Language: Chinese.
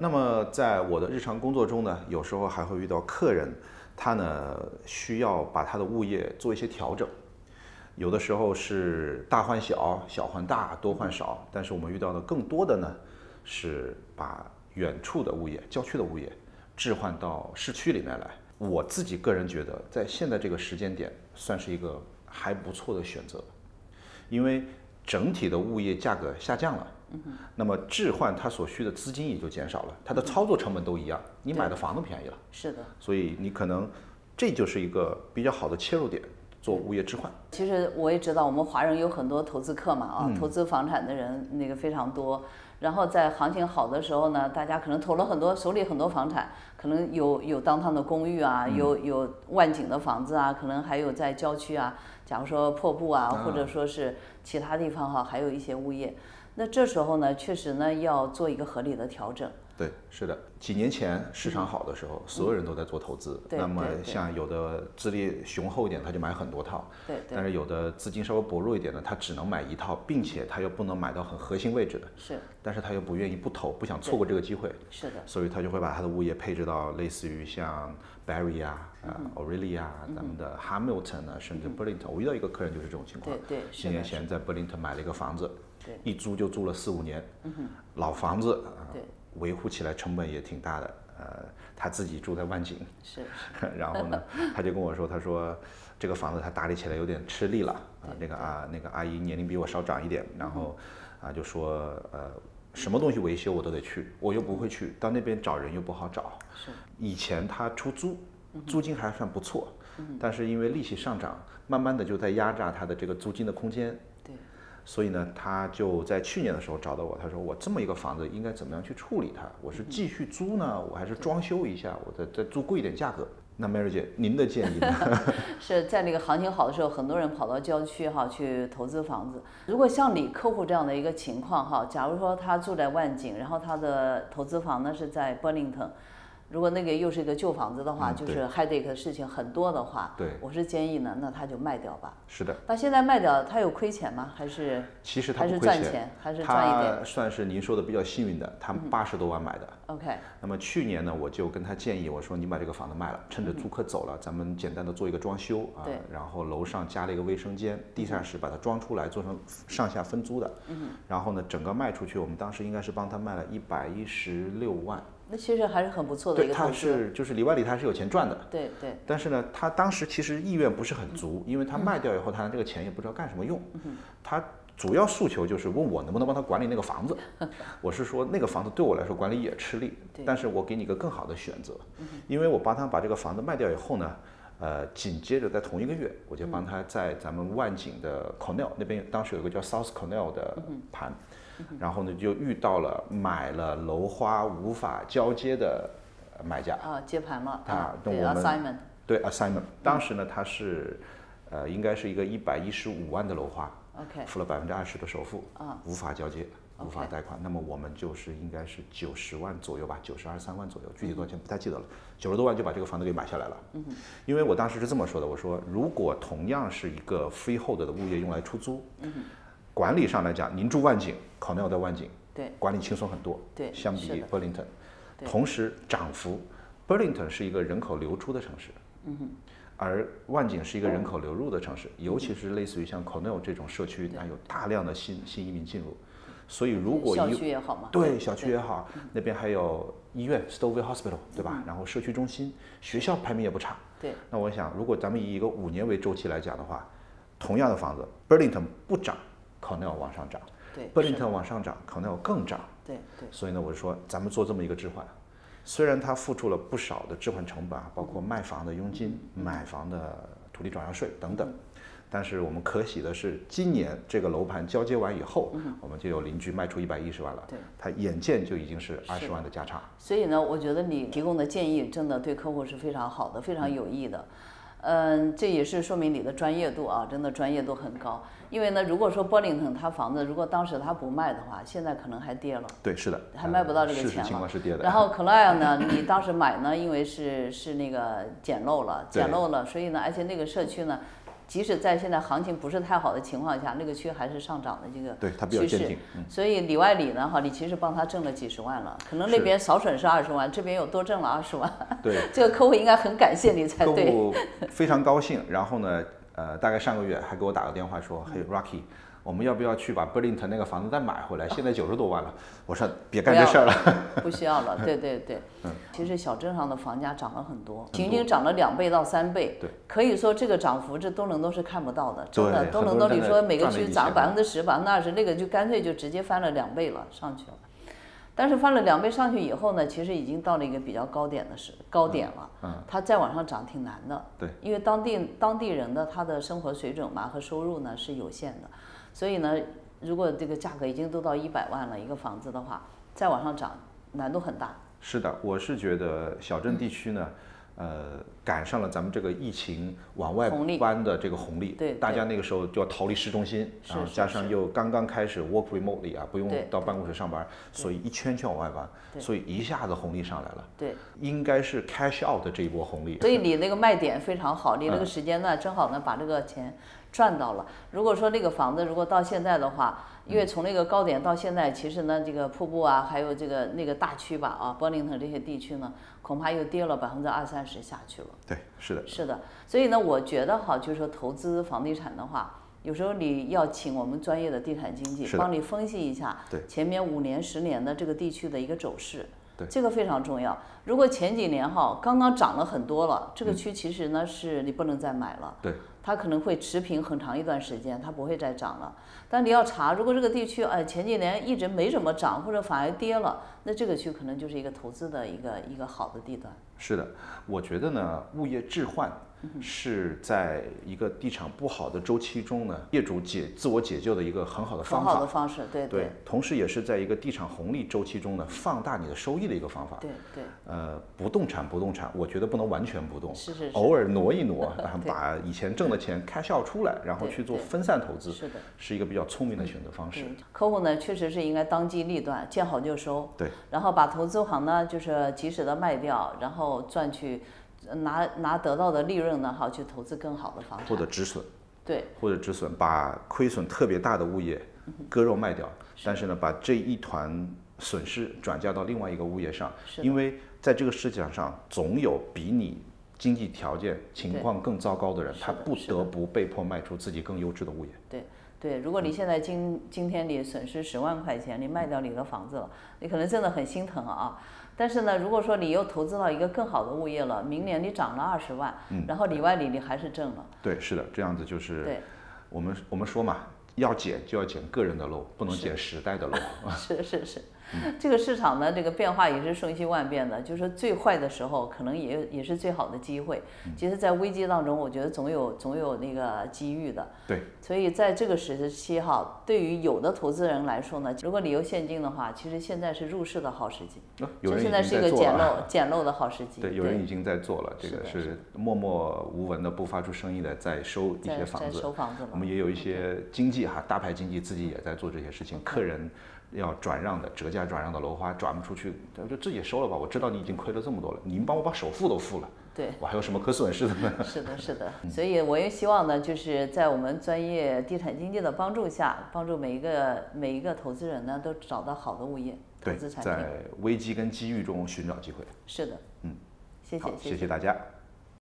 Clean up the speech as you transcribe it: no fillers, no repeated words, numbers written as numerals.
那么在我的日常工作中呢，有时候还会遇到客人，他呢需要把他的物业做一些调整。有的时候是大换小，小换大，多换少，但是我们遇到的更多的呢，是把远处的物业、郊区的物业置换到市区里面来。我自己个人觉得，在现在这个时间点，算是一个还不错的选择，因为整体的物业价格下降了，那么置换它所需的资金也就减少了，它的操作成本都一样，你买的房子便宜了，是的，所以你可能这就是一个比较好的切入点。做物业置换，其实我也知道，我们华人有很多投资客嘛，投资房产的人那个非常多。然后在行情好的时候呢，大家可能投了很多，手里很多房产，可能有downtown的公寓啊，有万景的房子啊，可能还有在郊区啊，假如说瀑布啊，或者说是其他地方哈，还有一些物业。那这时候呢，确实呢要做一个合理的调整。对，是的。几年前市场好的时候，所有人都在做投资。那么像有的资历雄厚一点，他就买很多套。对。但是有的资金稍微薄弱一点的，他只能买一套，并且他又不能买到很核心位置的。是。但是他又不愿意不投，不想错过这个机会。是的。所以他就会把他的物业配置到类似于像 Barrie 啊、O'Reilly 啊、咱们的 Hamilton 啊，甚至 Burlington。我遇到一个客人就是这种情况。对。几年前在 Burlington 买了一个房子，一租就租了4、5年。老房子。对。维护起来成本也挺大的，他自己住在万景，是，然后呢，他就跟我说，他说这个房子他打理起来有点吃力了，那个阿姨年龄比我稍长一点，然后就说什么东西维修我都得去，我又不会去，到那边找人又不好找，是，以前他出租，租金还算不错，但是因为利息上涨，慢慢的就在压榨他的这个租金的空间。所以呢，他就在去年的时候找到我，他说我这么一个房子应该怎么样去处理它？我是继续租呢，我还是装修一下，我再租贵一点价格？那 Mary 姐，您的建议呢？是在那个行情好的时候，很多人跑到郊区哈去投资房子。如果像你客户这样的一个情况哈，假如说他住在万景，然后他的投资房呢是在 Burlington。如果那个又是一个旧房子的话，就是 headache 的事情很多的话，我是建议呢，那他就卖掉吧。是的。那现在卖掉，他有亏钱吗？还是其实他不亏赚钱，还是赚一点？他算是您说的比较幸运的，他80多万买的。OK。那么去年呢，我就跟他建议，我说你把这个房子卖了，趁着租客走了，咱们简单的做一个装修啊，然后楼上加了一个卫生间，地下室把它装出来，做成上下分租的。然后呢，整个卖出去，我们当时应该是帮他卖了116万。那其实还是很不错的一个投资。对，他是就是里外里他是有钱赚的。对。但是呢，他当时其实意愿不是很足，因为他卖掉以后，他这个钱也不知道干什么用。他主要诉求就是问我能不能帮他管理那个房子。我是说那个房子对我来说管理也吃力，但是我给你一个更好的选择，因为我帮他把这个房子卖掉以后呢，紧接着在同一个月，我就帮他在咱们万景的 Cornell 那边，当时有个叫 South Cornell 的盘。然后呢，就遇到了买了楼花无法交接的买家接盘了对 assignment。对 assignment。当时呢，他是应该是一个115万的楼花，OK， 付了20%的首付无法交接，无法贷款。那么我们就是应该是90万左右吧，92、3万左右，具体多少钱不太记得了，90多万就把这个房子给买下来了。因为我当时是这么说的，我说如果同样是一个 freehold 的物业用来出租，管理上来讲，您住万景 ，Cornell 在万景，管理轻松很多，相比 Burlington， 同时涨幅 ，Burlington 是一个人口流出的城市，而万景是一个人口流入的城市，尤其是类似于像 Cornell 这种社区，它有大量的新移民进入，所以如果小区也好嘛，对，小区也好，那边还有医院 Stouffville Hospital， 对吧？然后社区中心、学校排名也不差，那我想，如果咱们以一个5年为周期来讲的话，同样的房子 ，Burlington 不涨。Cornell 往上涨，Burlington 往上涨 ，Cornell 更涨。所以呢，我就说咱们做这么一个置换，虽然他付出了不少的置换成本，包括卖房的佣金、买房的土地转让税等等，但是我们可喜的是，今年这个楼盘交接完以后，我们就有邻居卖出110万了，他眼见就已经是20万的价差。所以呢，我觉得你提供的建议真的对客户是非常好的，非常有益的。这也是说明你的专业度啊，真的专业度很高。因为呢，如果说 Burlington 他房子如果当时他不卖的话，现在可能还跌了。对，是的，还卖不到这个钱了。事实情况是跌的。然后 Cornell 呢，你当时买呢，因为是那个捡漏了，所以呢，而且那个社区呢，即使在现在行情不是太好的情况下，那个区还是上涨的这个对它比较坚定。所以里外里呢，李其实帮他挣了几十万了，可能那边少损失20万，这边又多挣了20万。对，这个客户应该很感谢你才对。客户非常高兴，然后呢，大概上个月还给我打个电话说，嘿 ，Rocky。我们要不要去把 Burlington 那个房子再买回来？现在90多万了。我说别干这事儿了，不需要了。对对对，其实小镇上的房价涨了很多，平均涨了2倍到3倍。对，可以说这个涨幅这都能是看不到的，真的对都能。你说每个区涨10%、20%，那个就干脆就直接翻了2倍了上去了。但是翻了2倍上去以后呢，其实已经到了一个比较高点了。它再往上涨挺难的。对，因为当地人的他的生活水准嘛和收入呢是有限的。所以呢，如果这个价格已经都到100万了一个房子的话，再往上涨难度很大。是的，我是觉得小镇地区呢，赶上了咱们这个疫情往外搬的这个红利，对，大家那个时候就要逃离市中心，然后加上又刚刚开始 work remotely 啊，不用到办公室上班，所以一圈圈往外搬，所以一下子红利上来了。对，应该是 cash out 的这一波红利。所以你那个卖点非常好，你那个时间段正好呢把这个钱赚到了。如果说那个房子如果到现在的话，因为从那个高点到现在，其实呢这个瀑布啊，还有这个那个大区吧Burlington 这些地区呢，恐怕又跌了20-30%下去了。对，是的，是的。所以呢，我觉得就是说投资房地产的话，有时候你要请我们专业的地产经纪帮你分析一下前面5年、10年的这个地区的一个走势。对，这个非常重要。如果前几年刚刚涨了很多了，这个区其实呢是你不能再买了。对，它可能会持平很长一段时间，它不会再涨了。但你要查，如果这个地区前几年一直没怎么涨，或者反而跌了，那这个区可能就是一个投资的一个好的地段。是的，我觉得呢，物业置换是在一个地产不好的周期中呢，业主自我解救的一个很好的方法。很好的方式，对对。同时也是在一个地产红利周期中呢，放大你的收益的一个方法。对对。不动产，我觉得不能完全不动，是，偶尔挪一挪，然后把以前挣的钱cash out出来，然后去做分散投资，是的，是一个比较聪明的选择方式。客户呢，确实是应该当机立断，见好就收。对。然后把投资行呢，就是及时的卖掉，然后赚取。拿得到的利润呢，去投资更好的房产，或者止损，对，或者止损，把亏损特别大的物业割肉卖掉，但是呢，把这一团损失转嫁到另外一个物业上，因为在这个市场上总有比你经济条件情况更糟糕的人，他不得不被迫卖出自己更优质的物业。对，如果你现在今天你损失10万块钱，你卖掉你的房子了，你可能真的很心疼啊。但是呢，如果说你又投资到一个更好的物业了，明年你涨了20万，然后里外里你还是挣了。对，是的，这样子就是我们说嘛，要减就要减个人的漏，不能减时代的漏。是。这个市场呢，这个变化也是瞬息万变的，就是说最坏的时候，可能也是最好的机会。其实，在危机当中，我觉得总有那个机遇的。对。所以在这个时期对于有的投资人来说呢，如果你有现金的话，其实现在是入市的好时机。有人已经现在是一个捡漏的好时机。对，有人已经在做了，这个是默默无闻的不发出声音的在收一些房子。收房子。我们也有一些经纪大牌经纪自己也在做这些事情，客人要转让的折价转让的楼花转不出去，就自己收了吧。我知道你已经亏了这么多了，你们帮我把首付都付了，对，我还有什么可损失的呢？是的。所以我也希望呢，就是在我们专业地产经纪的帮助下，帮助每一个投资人呢，都找到好的物业投资产品，在危机跟机遇中寻找机会。是的，谢谢大家。